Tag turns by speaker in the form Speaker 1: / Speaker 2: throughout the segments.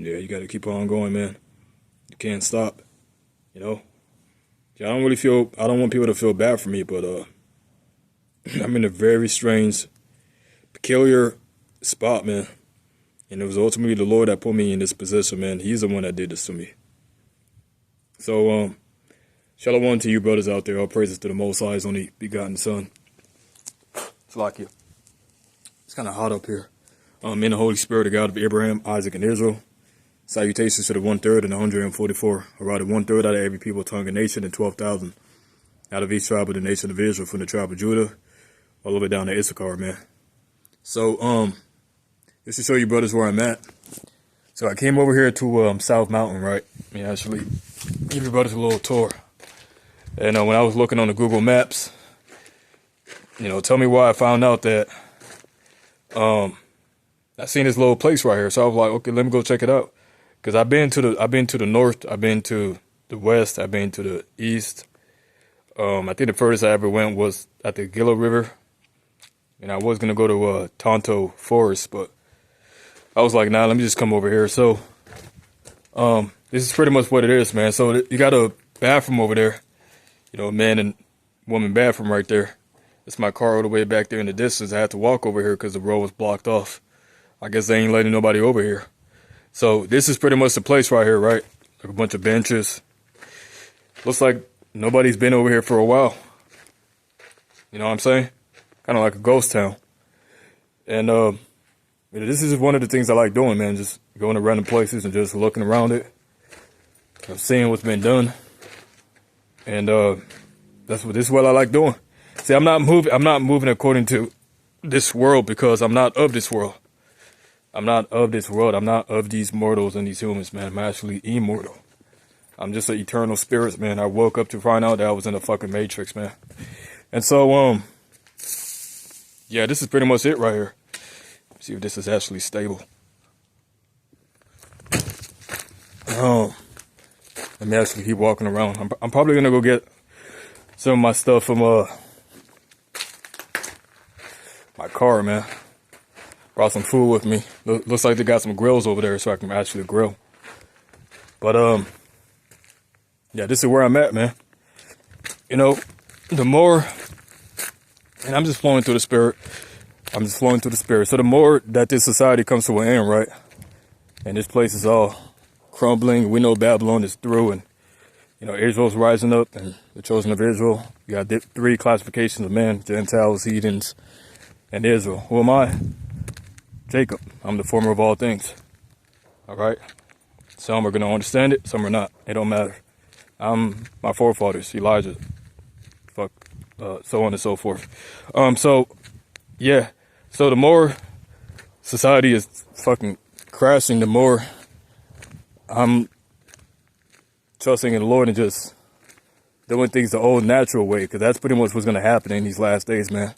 Speaker 1: Yeah, you got to keep on going, man. You can't stop, you know. Yeah, I don't want people to feel bad for me, but I'm in a very strange, peculiar spot, man. And it was ultimately the Lord that put me in this position, man. He's the one that did this to me. So, shalom to you brothers out there. All praises to the Most High's only begotten Son. It's like you. It's kind of hot up here. In the Holy Spirit, the God of Abraham, Isaac, and Israel. Salutations to the 1/3 and the 144. Or rather, 1/3 out of every people, tongue, and nation, and 12,000 out of each tribe of the nation of Israel, from the tribe of Judah all the way down to Issachar, man. So, just to show you brothers where I'm at. So I came over here to South Mountain, right? Let me actually give you brothers a little tour. And when I was looking on the Google Maps, tell me why I found out that I seen this little place right here. So I was like, okay, let me go check it out. Because I've been to the north, I've been to the west, I've been to the east. I think the furthest I ever went was at the Gila River. And I was gonna go to Tonto Forest, but I was like, nah, let me just come over here. So this is pretty much what it is, man. So you got a bathroom over there, man and woman bathroom right there. It's my car all the way back there in the distance. I had to walk over here because the road was blocked off. I guess they ain't letting nobody over here. So this is pretty much the place right here, right? Like a bunch of benches. Looks like nobody's been over here for a while. You know what I'm saying? Kind of like a ghost town. And this is one of the things I like doing, man. Just going to random places and just looking around it. Seeing what's been done. And this is what I like doing. See, I'm not moving according to this world because I'm not of this world. I'm not of this world. I'm not of these mortals and these humans, man. I'm actually immortal. I'm just an eternal spirit, man. I woke up to find out that I was in a fucking matrix, man. And so, yeah, this is pretty much it right here. See if this is actually stable. Let me actually keep walking around. I'm probably gonna go get some of my stuff from my car, man. Brought some food with me. Looks like they got some grills over there so I can actually grill. But yeah, this is where I'm at, man. The more, and I'm just flowing through the spirit. So the more that this society comes to an end, right? And this place is all crumbling. We know Babylon is through, and Israel's rising up, and the chosen of Israel. You got 3 classifications of men: Gentiles, heathens, and Israel. Who am I? Jacob. I'm the former of all things. All right. Some are gonna understand it, some are not. It don't matter. I'm my forefathers, Elijah. So on and so forth. So yeah. So the more society is fucking crashing, the more I'm trusting in the Lord and just doing things the old natural way, because that's pretty much what's going to happen in these last days, man.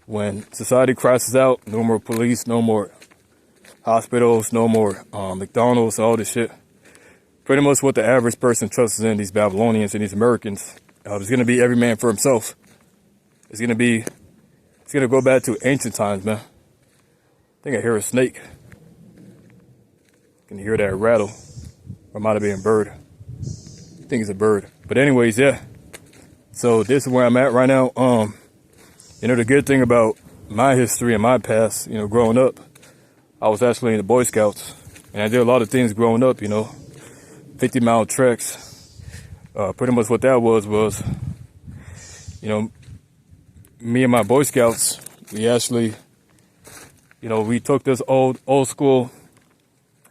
Speaker 1: When society crashes out, no more police, no more hospitals, no more McDonald's, all this shit. Pretty much what the average person trusts in, these Babylonians and these Americans, is going to be every man for himself. It's going to go back to ancient times, man. I think I hear a snake. Can you hear that rattle? Or it might have been a bird. I think it's a bird. But anyways, yeah. So this is where I'm at right now. The good thing about my history and my past, growing up, I was actually in the Boy Scouts. And I did a lot of things growing up, 50-mile treks. Pretty much what that was, me and my Boy Scouts, we actually, we took this old school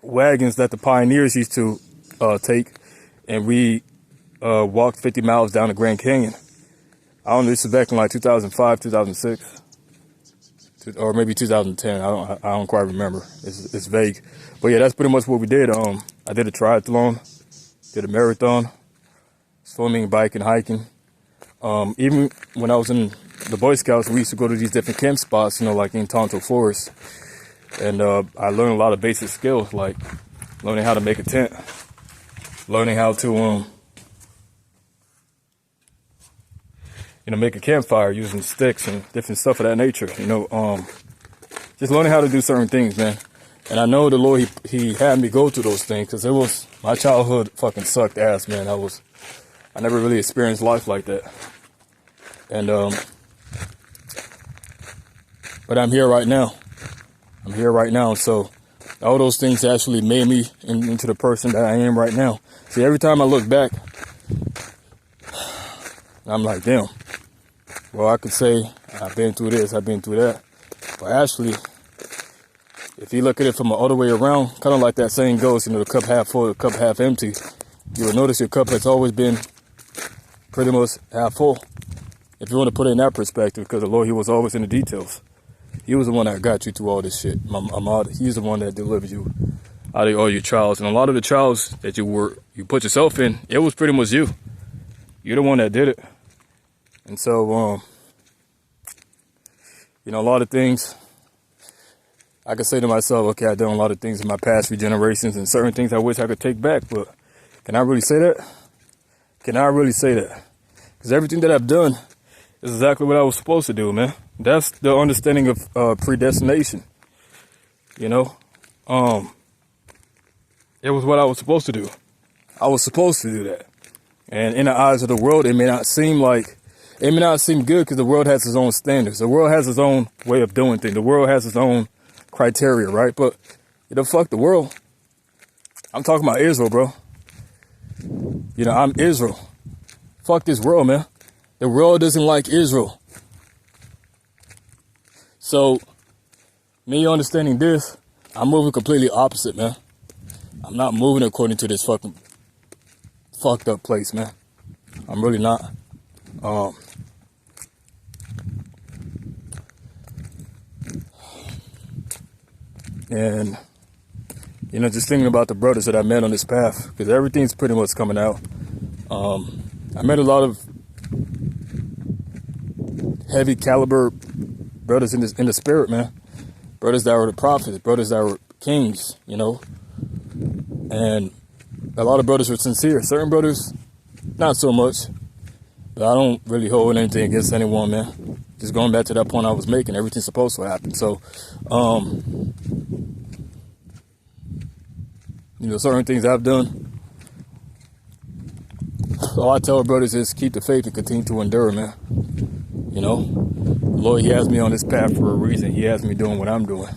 Speaker 1: wagons that the pioneers used to take, and we walked 50 miles down the Grand Canyon. I don't know, this is back in like 2005, 2006, or maybe 2010. I don't quite remember. It's vague. But yeah, that's pretty much what we did. I did a triathlon, did a marathon, swimming, biking, hiking. Even when I was in the Boy Scouts, we used to go to these different camp spots, like in Tonto Forest. And I learned a lot of basic skills, like learning how to make a tent, learning how to, make a campfire using sticks and different stuff of that nature. Just learning how to do certain things, man. And I know the Lord, he had me go through those things because it was, my childhood fucking sucked ass, man. I never really experienced life like that. And, but I'm here right now. I'm here right now. So all those things actually made me into the person that I am right now. See, every time I look back, I'm like, damn. Well, I could say I've been through this, I've been through that. But actually, if you look at it from the other way around, kind of like that saying goes, the cup half full, the cup half empty, you will notice your cup has always been pretty much half full. If you want to put it in that perspective, because the Lord, he was always in the details. He was the one that got you through all this shit. He's the one that delivered you out of all your trials. And a lot of the trials that you put yourself in, it was pretty much you. You're the one that did it. And so, a lot of things, I could say to myself, okay, I've done a lot of things in my past few generations and certain things I wish I could take back, but can I really say that? Can I really say that? Because everything that I've done is exactly what I was supposed to do, man. That's the understanding of predestination. It was what I was supposed to do. I was supposed to do that. And in the eyes of the world, it may not seem good because the world has its own standards. The world has its own way of doing things. The world has its own criteria, right? But fuck the world. I'm talking about Israel, bro. I'm Israel. Fuck this world, man. The world doesn't like Israel. So, me understanding this, I'm moving completely opposite, man. I'm not moving according to this fucking fucked up place, man. I'm really not. And, just thinking about the brothers that I met on this path, because everything's pretty much coming out. I met a lot of heavy caliber brothers in the spirit, man. Brothers that were the prophets, brothers that were kings, and a lot of brothers were sincere. Certain brothers, not so much. But I don't really hold anything against anyone, man. Just going back to that point I was making, everything's supposed to happen. So, certain things I've done. All I tell brothers is keep the faith and continue to endure, man. The Lord, he has me on this path for a reason. He has me doing what I'm doing.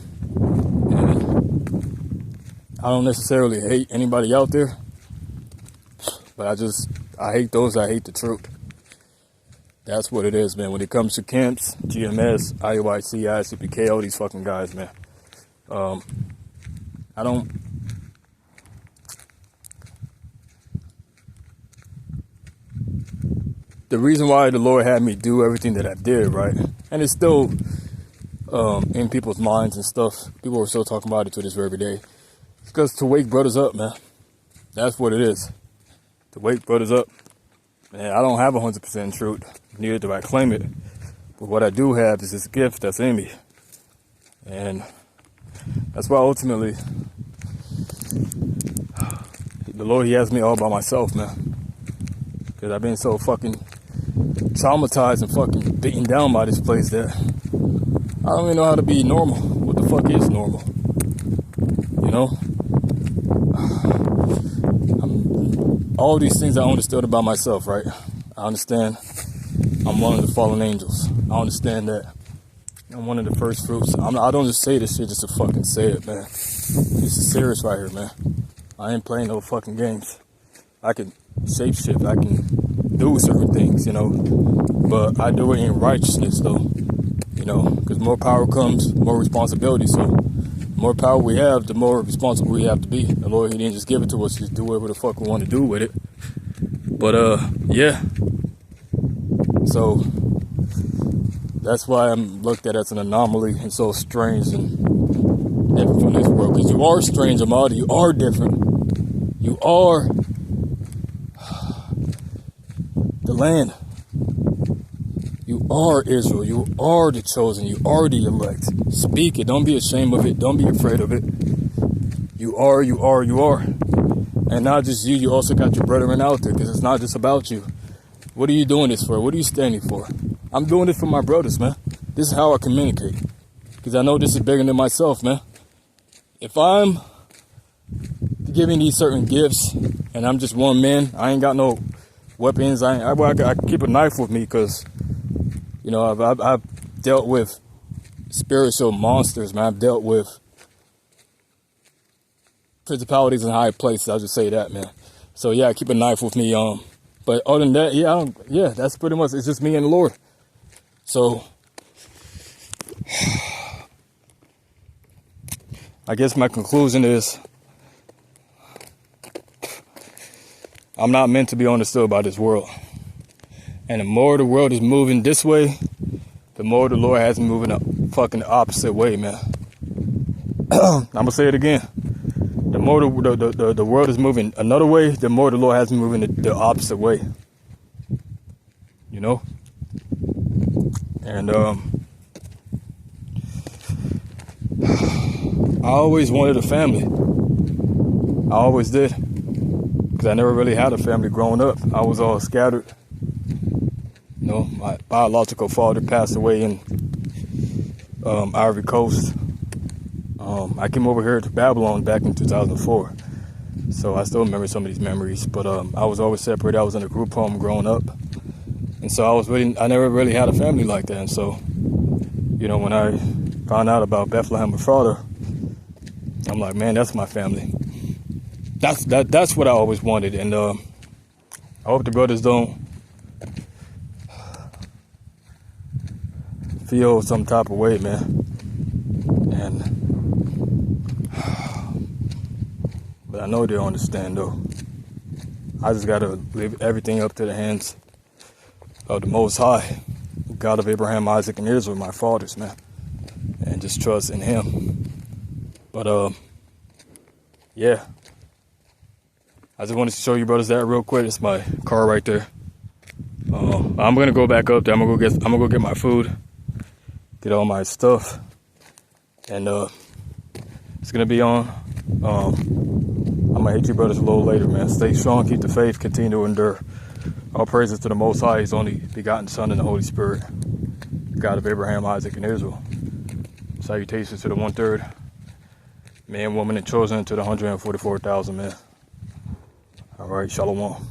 Speaker 1: And I don't necessarily hate anybody out there, but I hate those that hate the truth. That's what it is, man. When it comes to camps, GMS, IUIC, ICPK, all these fucking guys, man. The reason why the Lord had me do everything that I did, right? And it's still in people's minds and stuff. People are still talking about it to this very day. It's because to wake brothers up, man. That's what it is. To wake brothers up. Man, I don't have 100% truth. Neither do I claim it. But what I do have is this gift that's in me. And that's why ultimately the Lord, he has me all by myself, man. Because I've been so fucking traumatized and fucking beaten down by this place that I don't even know how to be normal. What the fuck is normal? All these things I understood about myself, right? I understand I'm one of the fallen angels. I understand that I'm one of the first fruits. I don't just say this shit just to fucking say it, man. This is serious right here, man. I ain't playing no fucking games. I can shape shift. I can do certain things, but I do it in righteousness, though, because more power comes, more responsibility. So the more power we have, the more responsible we have to be. The Lord, he didn't just give it to us, just do whatever the fuck we want to do with it. But, yeah. So that's why I'm looked at as an anomaly and so strange and different from this world. Because you are strange, Amada. You are different. You are the land. You are Israel. You are the chosen. You are the elect. Speak it. Don't be ashamed of it. Don't be afraid of it. You are, you are, you are. And not just you, you also got your brethren out there, because it's not just about you. What are you doing this for? What are you standing for? I'm doing this for my brothers, man. This is how I communicate. Because I know this is bigger than myself, man. if I'm giving these certain gifts and I'm just one man, I ain't got no weapons. I keep a knife with me because, you know, I've dealt with spiritual monsters, man. I've dealt with principalities in high places. I'll just say that, man. So yeah, I keep a knife with me. But other than that, yeah, that's pretty much, it's just me and the Lord. So I guess my conclusion is I'm not meant to be understood by this world. And the more the world is moving this way, the more the Lord has me moving the fucking opposite way, man. I'm gonna say it again. The more the world is moving another way, the more the Lord has me moving the opposite way. You know? And I always wanted a family. I always did. Because I never really had a family growing up. I was all scattered. You know, my biological father passed away in Ivory Coast. I came over here to Babylon back in 2004. So I still remember some of these memories. But I was always separated. I was in a group home growing up. And so I never really had a family like that. And so, you know, when I found out about Bethlehem Ephrata, I'm like, man, that's my family. That's what I always wanted. And I hope the brothers don't feel some type of way, man. And but I know they'll understand, though. I just gotta leave everything up to the hands of the Most High, God of Abraham, Isaac, and Israel, my fathers, man, and just trust in Him. But yeah, I just wanted to show you brothers that real quick. It's my car right there. I'm gonna go back up there. I'm gonna go get my food, get all my stuff, and it's gonna be on. I'm gonna hit you brothers a little later, man. Stay strong, keep the faith, continue to endure. All praises to the Most High, His only begotten Son, and the Holy Spirit, God of Abraham, Isaac, and Israel. Salutations to the 1/3, man, woman, and children, to the 144,000, man. All right, shalom.